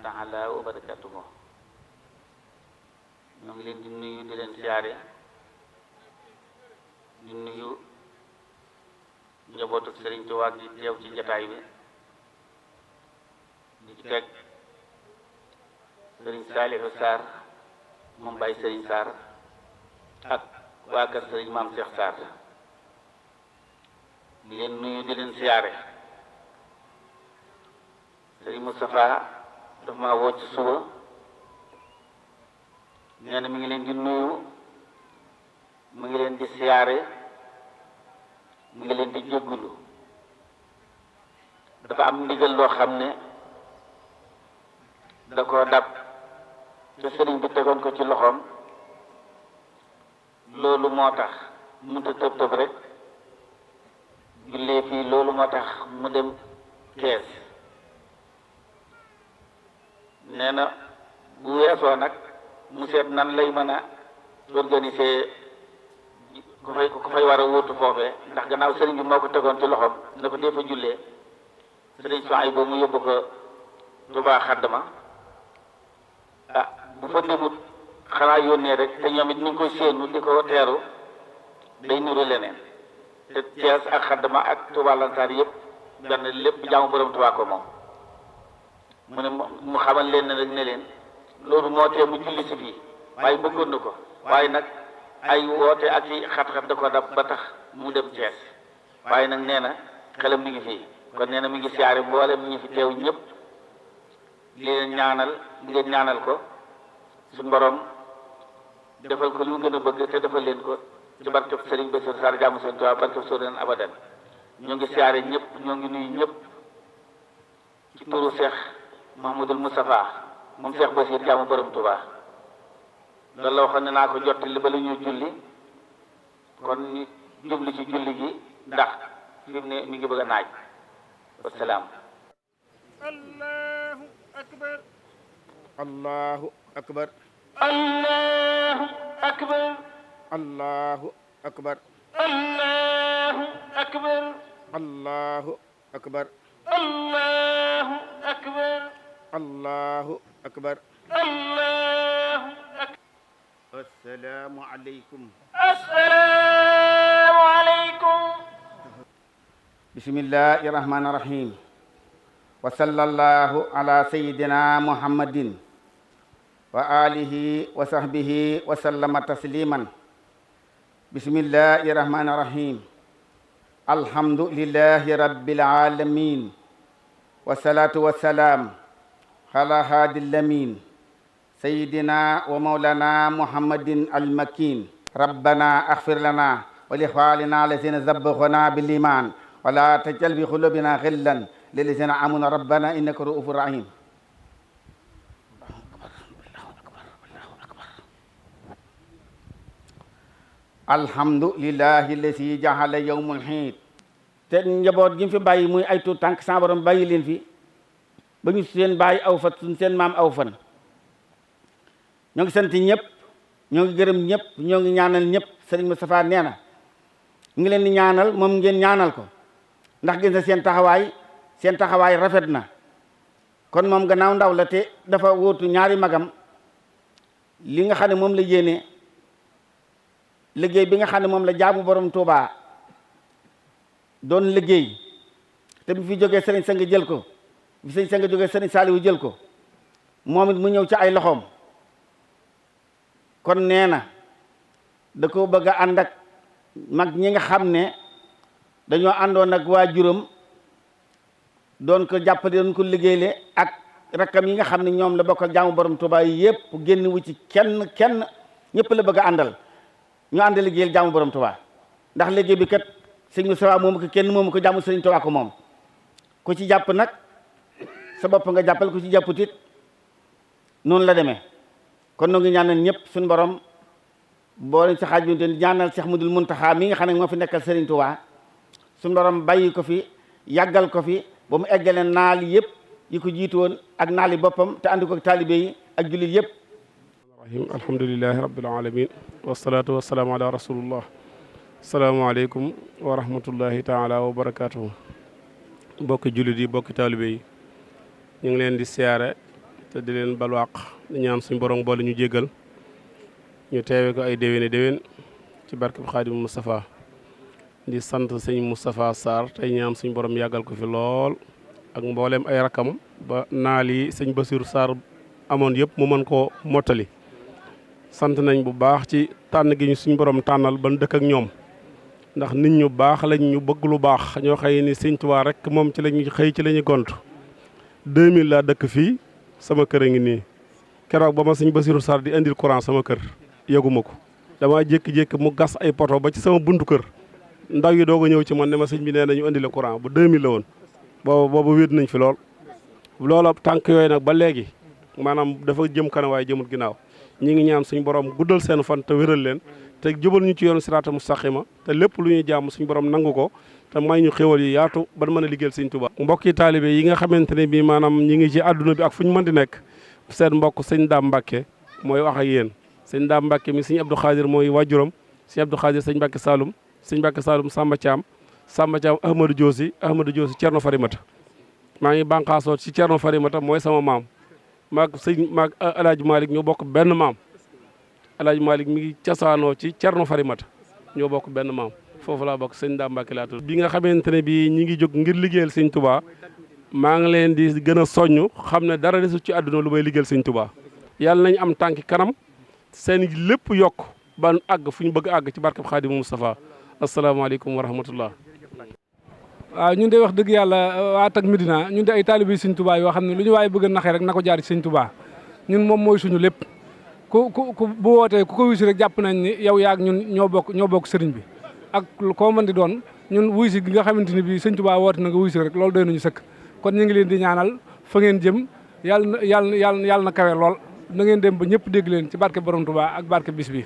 taala wa barakatuhu. ñoo ngi leen di nuyu di leen siyaare di nuyu njabootu Sëriñ Tuubaa gi teew ci jataay bi di ci teg Sëriñ Saalihu Sarr moom Baye Sëriñ Sarr ak waa kër Sëriñ Maam Cheikh Sarr di leen nuyu di leen siyaare. Sëriñ Moustapha dafa maa woo ci suba nee na mi ngi leen di nuyu mu ngi leen di siyaare mu ngi leen di jéggulu dafa am ndigal loo xam ne da koo dab te sëriñ bi tegoon ko ci loxoom loolu moo tax mënta tëb tëb rek jullee fii loolu moo tax mu dem kees nee na bu weesoo nag mu seet nan lay mën a organiser ku fay war a wuutu foofee ndax gannaaw sëriñ bi moo ko tegoon ci loxoom ne ko dee fa jullee sëriñ Sohaybu boobu mu yóbbu ko Tuubaa Xaddama bu fa demut xanaa yónnee rek te ñoom it ni ngi koy séenu di ko teeru day nuru leneen te Cees ak Xaddama ak Tuubaa Lansar yëpp benn lépp jaamu borom Tuubaa ko moom mu ne mu xamal leen ne rek ne leen loolu moo tee mu julli si fii waaye bëggoon na ko waaye nag ay woote ak i xat-xat da ko dab ba tax mu dem Cees waaye nag nee na xelam mi ngi fii kon nee na mi ngi siyaare mboolem ñi fi teew ñëpp di leen ñaanal ko suñu borom defal ko lu mu gën a bëgg te defal leen ko ci barkeb Sëriñ Bassirou Sarr jaamu Sëriñ Tuubaa barkeb soo leen abadan ñoo ngi siyaare ñëpp ñoo ngi nuyu ñëpp ci turu Cheikh Mouhamadoul Moustapha moom Cheikh Bassir jaamu borom Tuubaa loolu la waxoon ne naa ko jottali ba la ñu julli kon ñu jubli ci julli gi ndax fi mu ne mi ngi bëgg a naaj wasalaam. Allahu akbar. Allahu akbar. Allahu akbar. Allahu akbar. Allahu akbar. Allahu akbar. Allahu akbar. Allahu akbar. Allahu akbar. Assalaamu aleykum. Assalaamu aleykum. Bismillahi rahmaani rahim. Wa sallallahu ala sayyidina Muhammadin wa alihi wa sahbihi wa sallama tasliman. Bismillahi rahmaani rahim. Alhamdulillahi rabbil alamin. Wa salatu wa salam ala hadi lamin sayyidina wa mawlana Muhammadin al-makin. Rabbana aghfir lana wa li ikhwanina allazina sabaquna bil iman wa la tajal bi qulubina ghillan lillazina amanu rabbana innaka ra'ufur rahim. Alhamdulillahi allazi ja'ala yawmul hiid. te njaboot gi mu fi bàyyi muy ay tuut tànk sa borom bàyyi leen fi ba ñu seen bàyyi aw fan suñ seen maam aw fan. ñoo ngi sant ñëpp ñoo ngi gërëm ñëpp ñoo ngi ñaanal ñëpp. Sëriñ Moustapha nee na ngi leen di ñaanal moom ngeen ñaanal ko ndax gis na seen taxawaay rafet na. kon moom gannaaw ndaw la te dafa wóotu ñaari magam li nga xam ne moom la yéene liggéey bi nga xam ne moom la jaamu borom Tuubaa doon liggéey te bi fi jógee sëriñ Sang jël ko bi sëriñ Sang jógee sëriñ Saaliwu jël ko moom it mu ñëw ci ay loxoom. kon nee na da ko bëgg a ànd ak mag ñi nga xam ne dañoo àndoon ak waajuram doon ko jàppale doon ko liggéeyle ak rakkam yi nga xam ne ñoom la bokk jaamu borom Tuubaa yi yëpp génn wu ci kenn ñëpp la bëgg a àndal ñu ànd liggéeyal jaamu borom Tuubaa ndax liggéey bi kat sëñ Moustapha moomu ko kenn moomu ko jaamu sëriñ Tuubaa ko moom. ku ci jàpp nag sa bopp nga jàppal ku ci jàpput it noonu la demee. kon noo ngi ñaanal ñëpp suñu borom boo leen si xaaj bi te ñaanal Cheikh Mouhamadoul Mountakha mi nga xam ne moo fi nekkal Serigne Touba suñu borom bàyyi ko fi yàggal ko fi ba mu eggale naal yëpp yi ko jiitu woon ak naal yi boppam te andi ko taalibe yi ak jullit yëpp. rahim alhamdulilahi rabbil alamin wasalaatu wasalaamu ala rasulillah asalaamaaleykum wa rahmatullahi taala wa barakatuhu bokki jullit yi bokki taalibe yi ñu ngi leen di siyaare te di leen balu àq di ñaan suñu borom boole ñu jéggal ñu teewe ko ay déwéni déwén ci barkeb Xaadimu Moustapha di sant sëñ Moustapha Sarr tey ñaan suñu borom yàggal ko fi lool ak mbooleem ay rakam ba naal yi sëñ Bassirou Sarr amoon yëpp mu mën koo mottali. sant nañ bu baax ci tànn gi ñu suñu borom tànnal ban dëkk ak ñoom ndax nit ñu baax lañ ñu bëgg lu baax ñoo xëy ni sëñ Tuubaa rek moom ci lañu xëy ci la ñu gont 2000 laa dëkk fii sama kër a ngi nii keroog ba ma sëñ Bassirou Sarr di indil courant sama kër yëguma ko damaa jékki-jékki mu gas ay poto ba ci sama buntu kër ndaw yi doog a ñëw ci man ne ma sëñ bi nee nañu indile courant bu 2000 la woon boobu wéet nañ fi lool loola tànk yooyu nag ba léegi maanaam dafa jëm kanam waaye jëmut ginnaaw ñi ngi ñaan suñu borom guddal seen fan te wéral leen te jubal ñu ci yoonu siraata mustaqima te lépp lu ñuy jaamu suñu borom nangu ko te may ñu xéwal yi yaatu ban mën a liggéeyal sëñ Tuubaa mbokki taalibe yi nga xamante ne bii maanaam ñi ngi ci àdduna bi ak fu ñu mën di nekk seen mbokk sëñ Daam Mbàkke mooy wax ak yéen sëñ Daam Mbàkke mi sëñ Abdou Khadir mooy waajuram sëñ Abdou Khadir sëñ Mbàkke Saloum sëñ Mbàkke Saloum Samba Thiam Ahmadou Diosi Cerno Farimata maa ngi bànqaasoo ci Cerno Farimata mooy sama maam maag Alaaji Malick ñoo bokk benn maam Alaaji Malick mi ngi casaanoo ci Cerno Farimata ñoo bokk benn maam foofu laa bokk sëñ Daam Mbàkke laa tudd bi nga xamante ne bii ñi ngi jóg ngir liggéeyal sëñ Tuubaa maa ngi leen di gën a soññ xam ne dara desul ci àdduna lu may liggéeyal sëñ Tuubaa yàlla nañ am tànki kanam seen lépp yokk ban àgg fu ñu bëgg àgg ci barkeb Xaadimu Moustapha asalaamaaleykum wa rahmatullah waaw ñun de wax dëgg yàlla waa Tak Médina ñun de ay taalibe sëñ Tuubaa yoo xam ne lu ñu waaye bëgg a naxee rek na ko jaar ci sëñ Tuubaa ñun moom mooy suñu lépp ku bu wootee ku ko wuy si rek jàpp nañ ni yow yaag ñun ñoo bokk sëriñ bi ak koo mën di doon ñun wuy si gi nga xamante ni bii sëñ Tuubaa woote na nga wuy si rek loolu doy nañu sëkk kon ñu ngi leen di ñaanal fa ngeen jëm yàlla na kawe lool na ngeen dem ba ñëpp dégg leen ci barke Borom Tuubaa ak barke bis bi